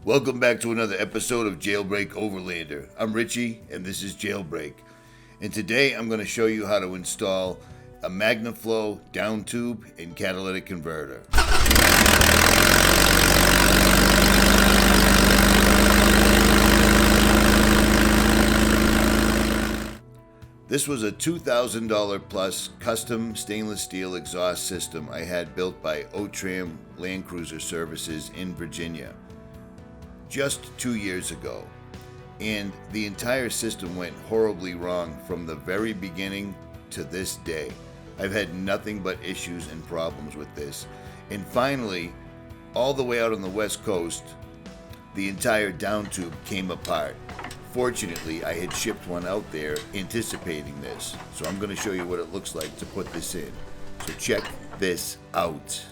Welcome back to another episode of JailBreak Overlander. I'm Richie, and this is JailBreak. And today I'm going to show you how to install a MAGNAFLOW Downtube and catalytic converter. This was a $2,000 plus custom stainless steel exhaust system I had built by Otram Land Cruiser Services in Virginia just 2 years ago, and the entire system went horribly wrong from the very beginning to this day. I've had nothing but issues and problems with this, and finally, all the way out on the west coast, the entire downtube came apart. Fortunately, I had shipped one out there anticipating this, so I'm going to show you what it looks like to put this in. So check this out.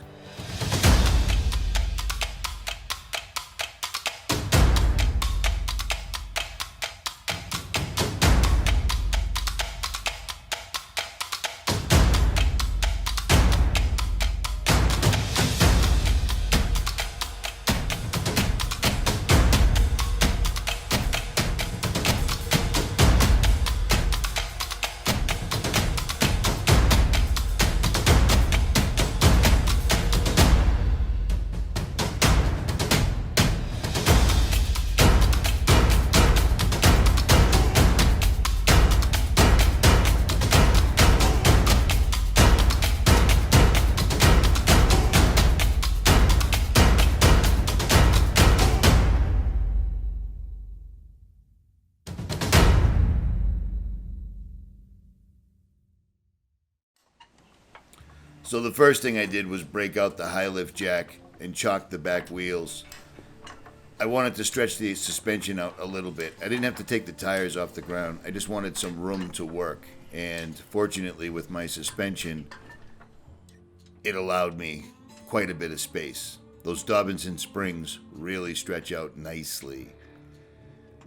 So the first thing I did was break out the high lift jack and chock the back wheels. I wanted to stretch the suspension out a little bit. I didn't have to take the tires off the ground. I just wanted some room to work. And fortunately with my suspension, it allowed me quite a bit of space. Those Dobinson springs really stretch out nicely.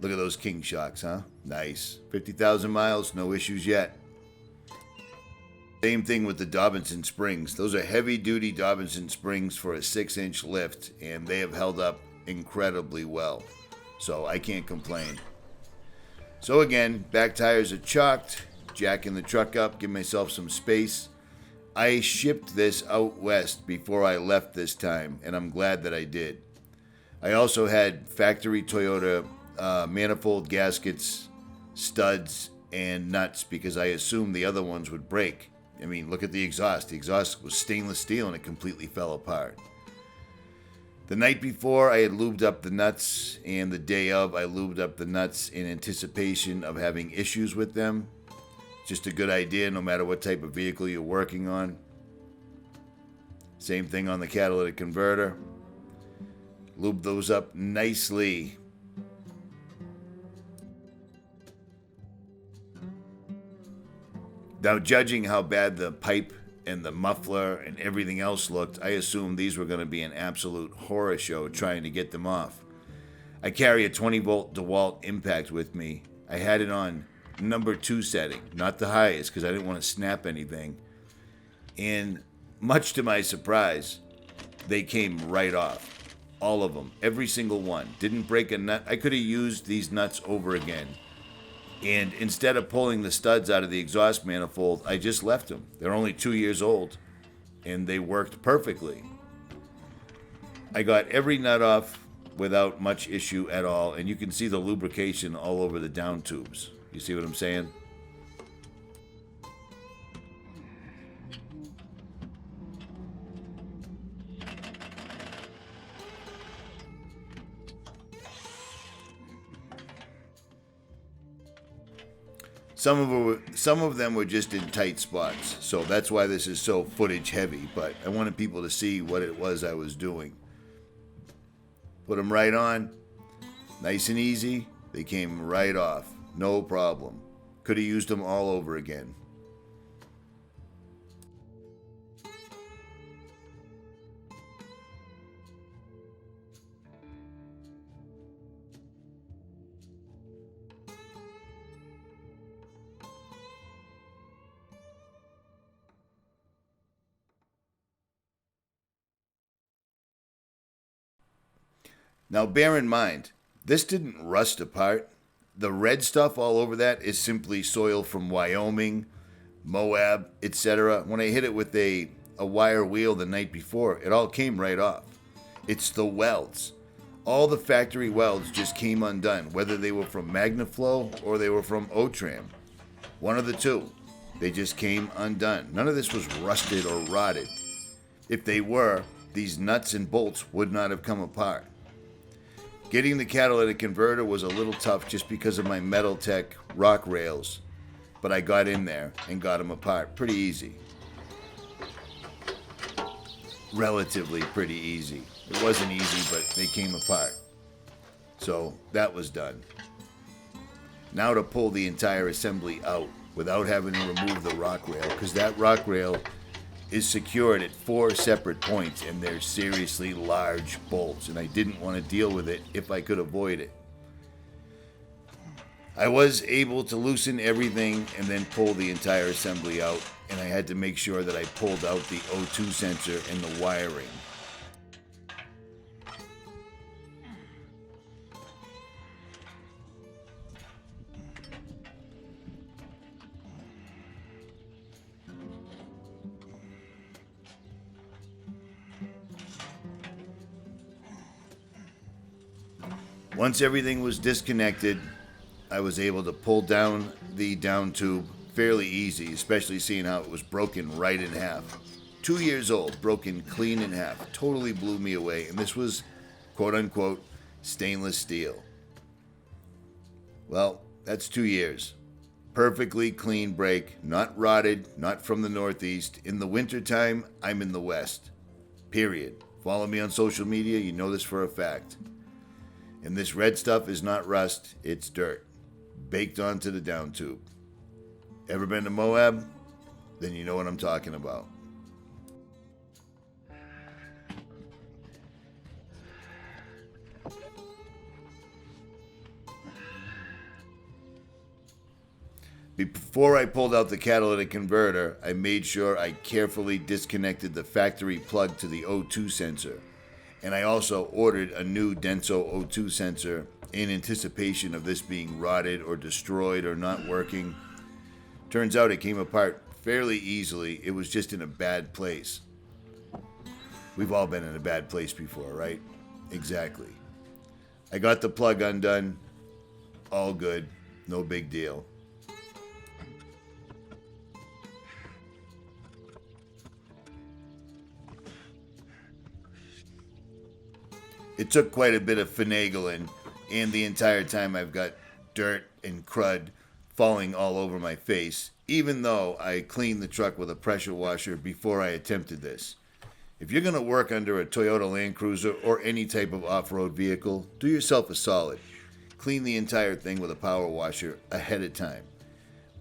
Look at those king shocks, huh? Nice. 50,000 miles, no issues yet. Same thing with the Dobinson springs. Those are heavy-duty Dobinson springs for a 6-inch lift, and they have held up incredibly well. So I can't complain. So again, back tires are chocked, jacking the truck up, give myself some space. I shipped this out west before I left this time, and I'm glad that I did. I also had factory Toyota manifold gaskets, studs, and nuts because I assumed the other ones would break. I mean, look at the exhaust. The exhaust was stainless steel and it completely fell apart. The night before, I had lubed up the nuts, and the day of, I lubed up the nuts in anticipation of having issues with them. Just a good idea no matter what type of vehicle you're working on. Same thing on the catalytic converter. Lube those up nicely. Now, judging how bad the pipe and the muffler and everything else looked, I assumed these were going to be an absolute horror show trying to get them off. I carry a 20-volt DeWalt impact with me. I had it on number 2 setting, not the highest, because I didn't want to snap anything. And much to my surprise, they came right off. All of them. Every single one. Didn't break a nut. I could have used these nuts over again. And instead of pulling the studs out of the exhaust manifold, I just left them. They're only 2 years old, and they worked perfectly. I got every nut off without much issue at all, and you can see the lubrication all over the down tubes. You see what I'm saying? Some of them were just in tight spots, so that's why this is so footage heavy, but I wanted people to see what it was I was doing. Put them right on, nice and easy, they came right off, no problem. Could have used them all over again. Now bear in mind, this didn't rust apart. The red stuff all over that is simply soil from Wyoming, Moab, etc. When I hit it with a wire wheel the night before, it all came right off. It's the welds. All the factory welds just came undone, whether they were from MAGNAFLOW or they were from Otram. One of the two. They just came undone. None of this was rusted or rotted. If they were, these nuts and bolts would not have come apart. Getting the catalytic converter was a little tough just because of my Metaltech rock rails, but I got in there and got them apart pretty easy. Relatively pretty easy. It wasn't easy, but they came apart. So that was done. Now to pull the entire assembly out without having to remove the rock rail, because that rock rail is secured at 4 separate points and they're seriously large bolts, and I didn't want to deal with it if I could avoid it. I was able to loosen everything and then pull the entire assembly out, and I had to make sure that I pulled out the O2 sensor and the wiring. Once everything was disconnected, I was able to pull down the down tube fairly easy, especially seeing how it was broken right in half. 2 years old, broken clean in half. Totally blew me away, and this was, quote unquote, stainless steel. Well, that's 2 years. Perfectly clean break, not rotted, not from the Northeast. In the wintertime, I'm in the West. Period. Follow me on social media, you know this for a fact. And this red stuff is not rust, it's dirt, baked onto the down tube. Ever been to Moab? Then you know what I'm talking about. Before I pulled out the catalytic converter, I made sure I carefully disconnected the factory plug to the O2 sensor. And I also ordered a new Denso O2 sensor in anticipation of this being rotted or destroyed or not working. Turns out it came apart fairly easily. It was just in a bad place. We've all been in a bad place before, right? Exactly. I got the plug undone. All good. No big deal. It took quite a bit of finagling, and the entire time I've got dirt and crud falling all over my face, even though I cleaned the truck with a pressure washer before I attempted this. If you're going to work under a Toyota Land Cruiser or any type of off-road vehicle, do yourself a solid. Clean the entire thing with a power washer ahead of time.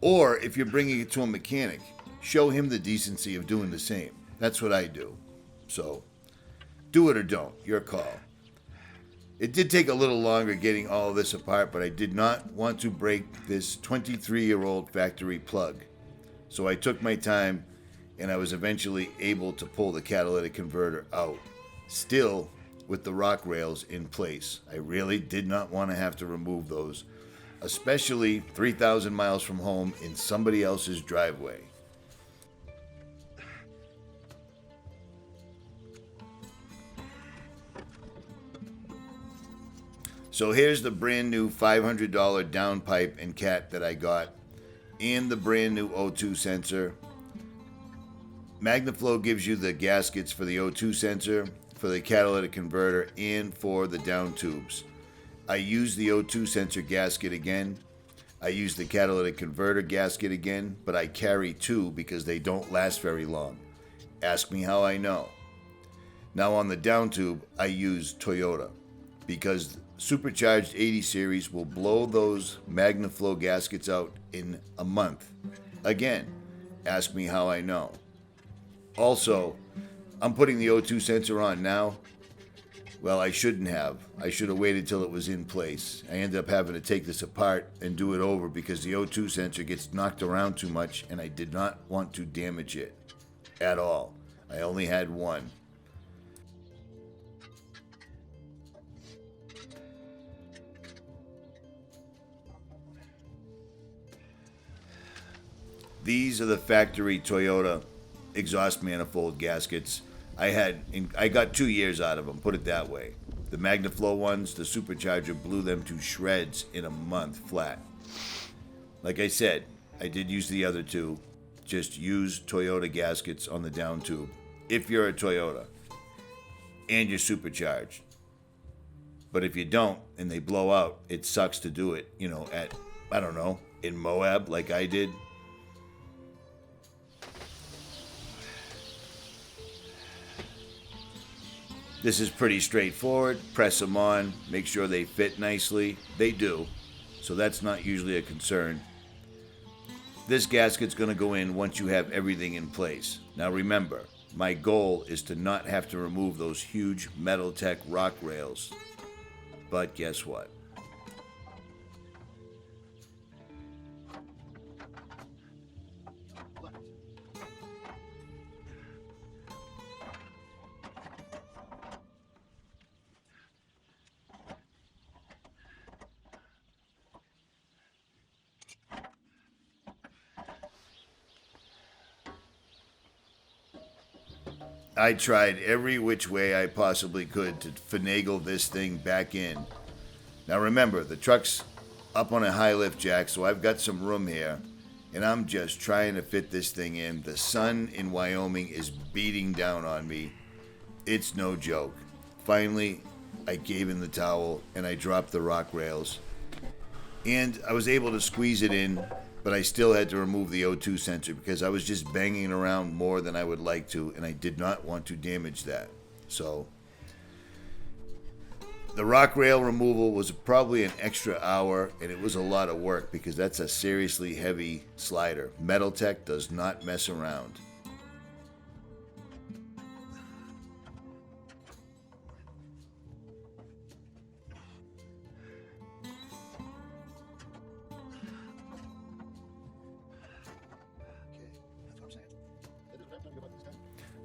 Or if you're bringing it to a mechanic, show him the decency of doing the same. That's what I do. So, do it or don't. Your call. It did take a little longer getting all of this apart, but I did not want to break this 23-year-old factory plug. So I took my time, and I was eventually able to pull the catalytic converter out, still with the rock rails in place. I really did not want to have to remove those, especially 3,000 miles from home in somebody else's driveway. So here's the brand new $500 downpipe and cat that I got, and the brand new O2 sensor. MAGNAFLOW gives you the gaskets for the O2 sensor, for the catalytic converter, and for the down tubes. I use the O2 sensor gasket again. I use the catalytic converter gasket again, but I carry two because they don't last very long. Ask me how I know. Now on the down tube, I use Toyota because supercharged 80 series will blow those MAGNAFLOW gaskets out in a month. Again, ask me how I know. Also, I'm putting the O2 sensor on now. Well, I shouldn't have. I should have waited till it was in place. I ended up having to take this apart and do it over because the O2 sensor gets knocked around too much and I did not want to damage it at all. I only had one. These are the factory Toyota exhaust manifold gaskets. I got 2 years out of them, put it that way. The MAGNAFLOW ones, the supercharger blew them to shreds in a month flat. Like I said, I did use the other two. Just use Toyota gaskets on the down tube if you're a Toyota and you're supercharged. But if you don't and they blow out, it sucks to do it, at, I don't know, in Moab like I did. This is pretty straightforward. Press them on, make sure they fit nicely. They do, so that's not usually a concern. This gasket's going to go in once you have everything in place. Now remember, my goal is to not have to remove those huge Metaltech rock rails. But guess what? I tried every which way I possibly could to finagle this thing back in. Now remember, the truck's up on a high lift jack, so I've got some room here, and I'm just trying to fit this thing in. The sun in Wyoming is beating down on me. It's no joke. Finally, I gave in the towel, and I dropped the rock rails. And I was able to squeeze it in, but I still had to remove the O2 sensor because I was just banging it around more than I would like to, and I did not want to damage that. So the rock rail removal was probably an extra hour, and it was a lot of work because that's a seriously heavy slider. Metaltech does not mess around.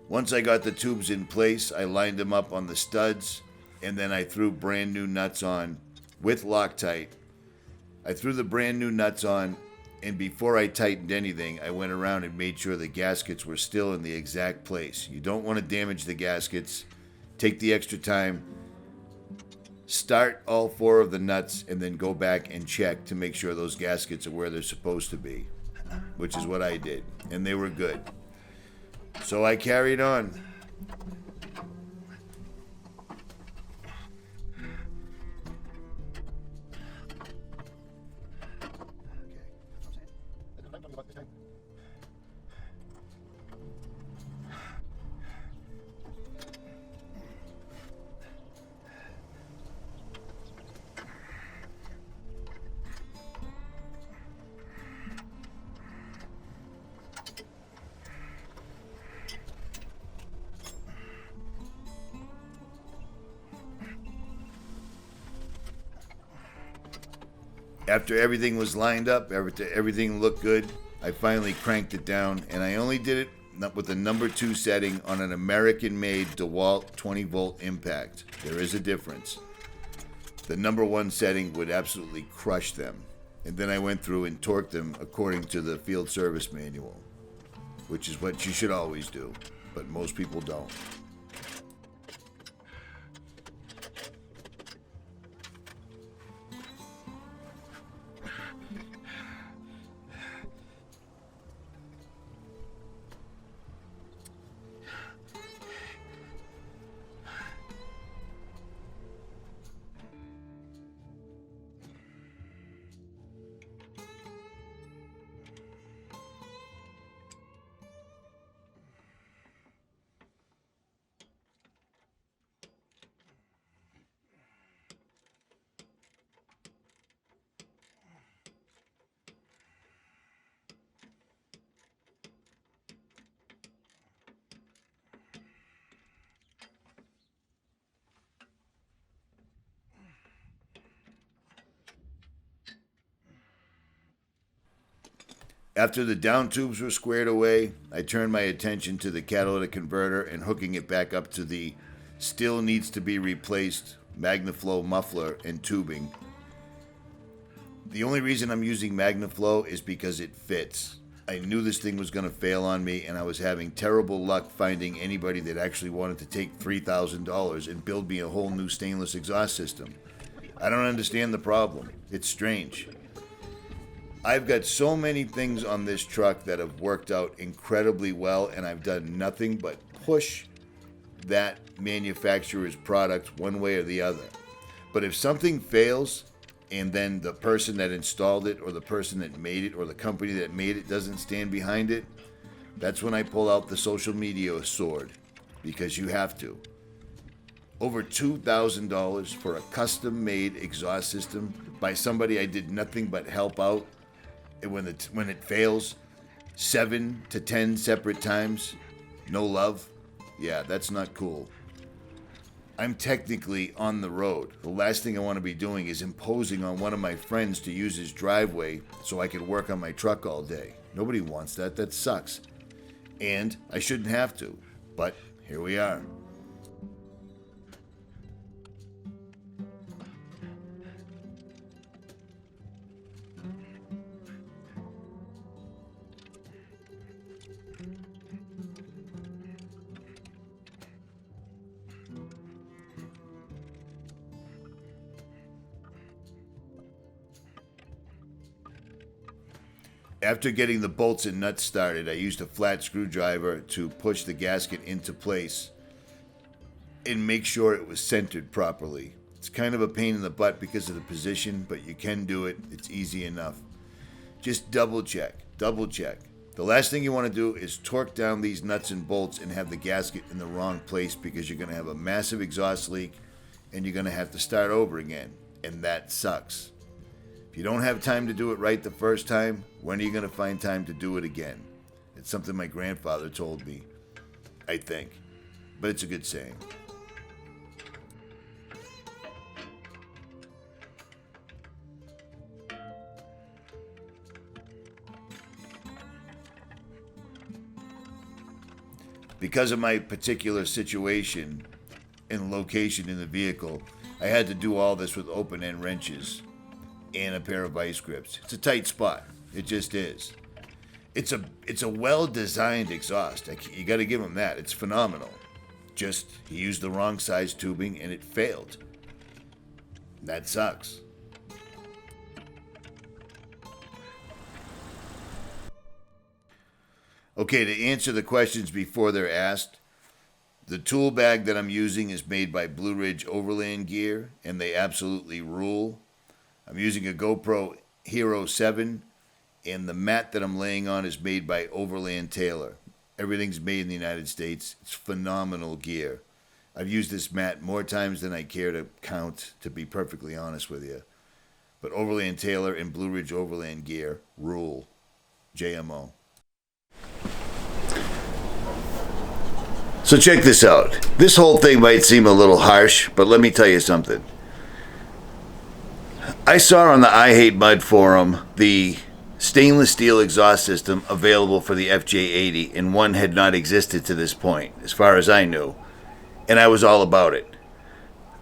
Once I got the tubes in place, I lined them up on the studs, and then I threw brand new nuts on with Loctite. I threw the brand new nuts on, and before I tightened anything, I went around and made sure the gaskets were still in the exact place. You don't want to damage the gaskets. Take the extra time. Start all 4 of the nuts, and then go back and check to make sure those gaskets are where they're supposed to be, which is what I did, and they were good. So I carried on. After everything was lined up, everything looked good, I finally cranked it down, and I only did it with the number 2 setting on an American-made DeWalt 20-volt impact. There is a difference. The number 1 setting would absolutely crush them. And then I went through and torqued them according to the field service manual, which is what you should always do, but most people don't. After the down tubes were squared away, I turned my attention to the catalytic converter and hooking it back up to the still needs to be replaced MAGNAFLOW muffler and tubing. The only reason I'm using MAGNAFLOW is because it fits. I knew this thing was going to fail on me, and I was having terrible luck finding anybody that actually wanted to take $3,000 and build me a whole new stainless exhaust system. I don't understand the problem. It's strange. I've got so many things on this truck that have worked out incredibly well, and I've done nothing but push that manufacturer's product one way or the other. But if something fails, and then the person that installed it or the person that made it or the company that made it doesn't stand behind it, that's when I pull out the social media sword, because you have to. Over $2,000 for a custom-made exhaust system by somebody I did nothing but help out, and when it fails 7 to 10 separate times, no love. Yeah, that's not cool. I'm technically on the road. The last thing I want to be doing is imposing on one of my friends to use his driveway so I can work on my truck all day. Nobody wants that. That sucks. And I shouldn't have to. But here we are. After getting the bolts and nuts started, I used a flat screwdriver to push the gasket into place and make sure it was centered properly. It's kind of a pain in the butt because of the position, but you can do it. It's easy enough. Just double check. The last thing you want to do is torque down these nuts and bolts and have the gasket in the wrong place, because you're going to have a massive exhaust leak and you're going to have to start over again, and that sucks. If you don't have time to do it right the first time, when are you going to find time to do it again? It's something my grandfather told me, I think. But it's a good saying. Because of my particular situation and location in the vehicle, I had to do all this with open-end wrenches and a pair of vice grips. It's a tight spot. It just is. It's a well-designed exhaust. You got to give him that. It's phenomenal. Just, he used the wrong size tubing and it failed. That sucks. Okay, to answer the questions before they're asked, the tool bag that I'm using is made by Blue Ridge Overland Gear, and they absolutely rule. I'm using a GoPro Hero 7, and the mat that I'm laying on is made by Overland Taylor. Everything's made in the United States. It's phenomenal gear. I've used this mat more times than I care to count, to be perfectly honest with you. But Overland Taylor and Blue Ridge Overland Gear rule. JMO. So check this out. This whole thing might seem a little harsh, but let me tell you something. I saw on the I Hate Mud forum the stainless steel exhaust system available for the FJ80, and one had not existed to this point, as far as I knew, and I was all about it.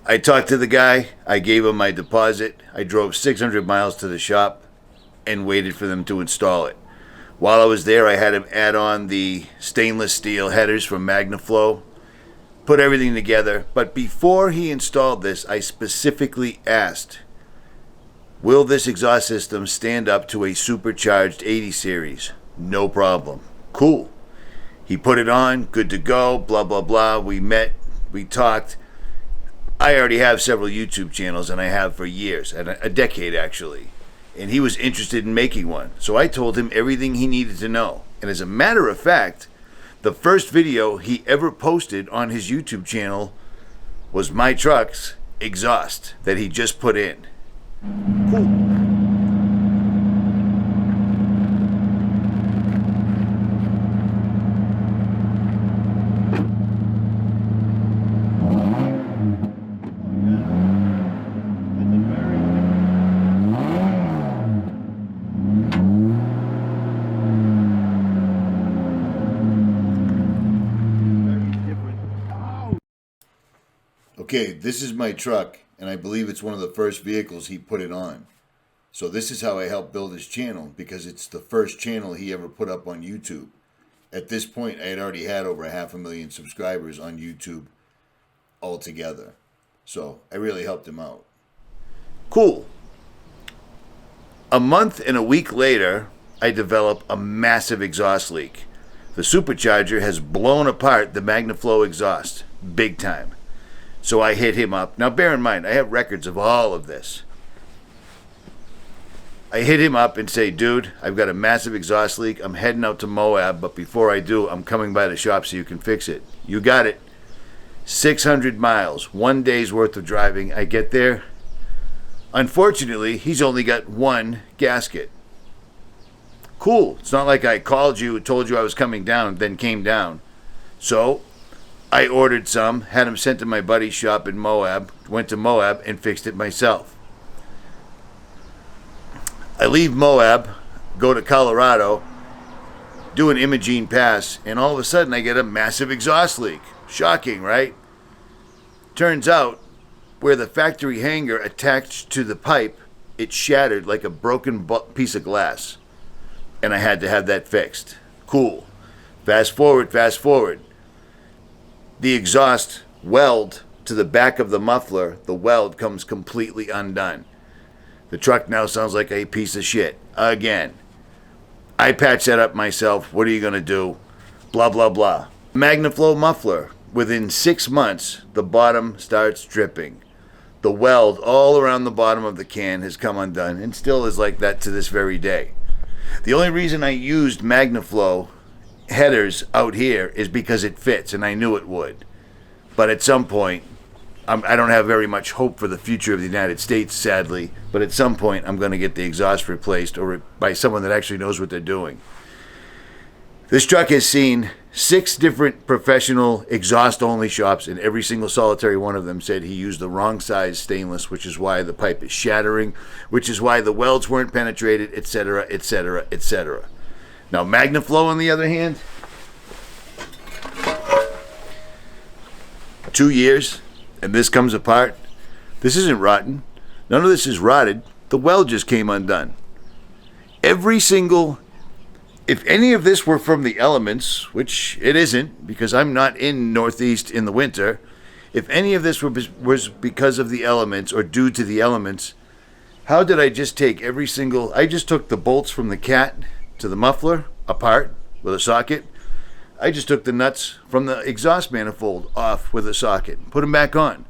I talked to the guy, I gave him my deposit, I drove 600 miles to the shop, and waited for them to install it. While I was there, I had him add on the stainless steel headers from MAGNAFLOW, put everything together, but before he installed this, I specifically asked, will this exhaust system stand up to a supercharged 80 series? No problem. Cool. He put it on, good to go, blah, blah, blah. We met, we talked. I already have several YouTube channels, and I have for years, a decade actually. And he was interested in making one. So I told him everything he needed to know. And as a matter of fact, the first video he ever posted on his YouTube channel was my truck's exhaust that he just put in. Cool. Okay, this is my truck, and I believe it's one of the first vehicles he put it on. So this is how I helped build his channel, because it's the first channel he ever put up on YouTube. At this point, I had already had over 500,000 subscribers on YouTube altogether. So I really helped him out. Cool. A month and a week later, I develop a massive exhaust leak. The supercharger has blown apart the MAGNAFLOW exhaust, big time. So I hit him up. Now bear in mind, I have records of all of this. I hit him up and say, dude, I've got a massive exhaust leak. I'm heading out to Moab, but before I do, I'm coming by the shop so you can fix it. You got it. 600 miles, 1 day's worth of driving. I get there. Unfortunately, he's only got one gasket. Cool. It's not like I called you, told you I was coming down, then came down. So I ordered some, had them sent to my buddy's shop in Moab, went to Moab and fixed it myself. I leave Moab, go to Colorado, do an Imogene pass, and all of a sudden I get a massive exhaust leak. Shocking, right? Turns out, where the factory hanger attached to the pipe, it shattered like a broken piece of glass. And I had to have that fixed. Cool. Fast forward. The exhaust weld to the back of the muffler, the weld comes completely undone. The truck now sounds like a piece of shit. Again. I patched that up myself. What are you going to do? Blah, blah, blah. MAGNAFLOW muffler. Within 6 months, the bottom starts dripping. The weld all around the bottom of the can has come undone and still is like that to this very day. The only reason I used MAGNAFLOW headers out here is because it fits, and I knew it would. But at some point, I don't have very much hope for the future of the United States, sadly, but at some point I'm going to get the exhaust replaced or by someone that actually knows what they're doing. This truck has seen 6 different professional exhaust-only shops, and every single solitary one of them said he used the wrong size stainless, which is why the pipe is shattering, which is why the welds weren't penetrated, etc., etc., etc. Now, MAGNAFLOW, on the other hand, 2 years, and this comes apart. This isn't rotten. None of this is rotted. The weld just came undone. If any of this were from the elements, which it isn't, because I'm not in Northeast in the winter, if any of this was because of the elements or due to the elements, how did I just take I just took the bolts from the cat to the muffler apart with a socket. I just took the nuts from the exhaust manifold off with a socket, put them back on.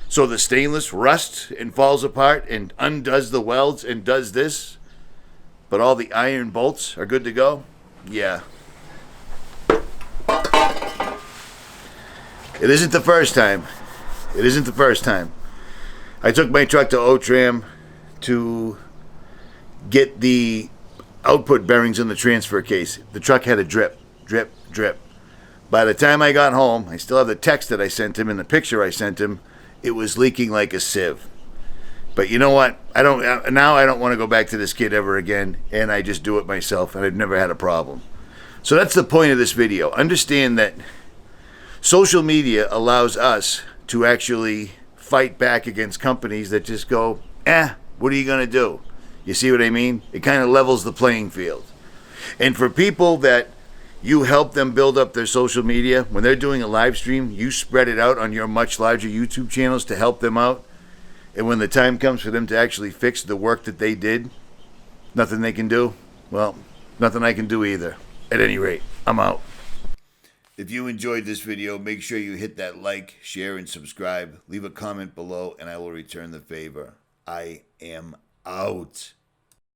So the stainless rusts and falls apart and undoes the welds and does this, but all the iron bolts are good to go? Yeah. It isn't the first time. I took my truck to Otram to get the output bearings in the transfer case. The truck had a drip. By the time I got home, I still have the text that I sent him and the picture I sent him. It was leaking like a sieve. But you know what? I don't want to go back to this kid ever again, and I just do it myself, and I've never had a problem. So that's the point of this video. Understand that social media allows us to actually fight back against companies that just go, what are you going to do? You see what I mean? It kind of levels the playing field. And for people that you help them build up their social media, when they're doing a live stream, you spread it out on your much larger YouTube channels to help them out. And when the time comes for them to actually fix the work that they did, nothing they can do? Well, nothing I can do either. At any rate, I'm out. If you enjoyed this video, make sure you hit that like, share, and subscribe. Leave a comment below, and I will return the favor. I am out.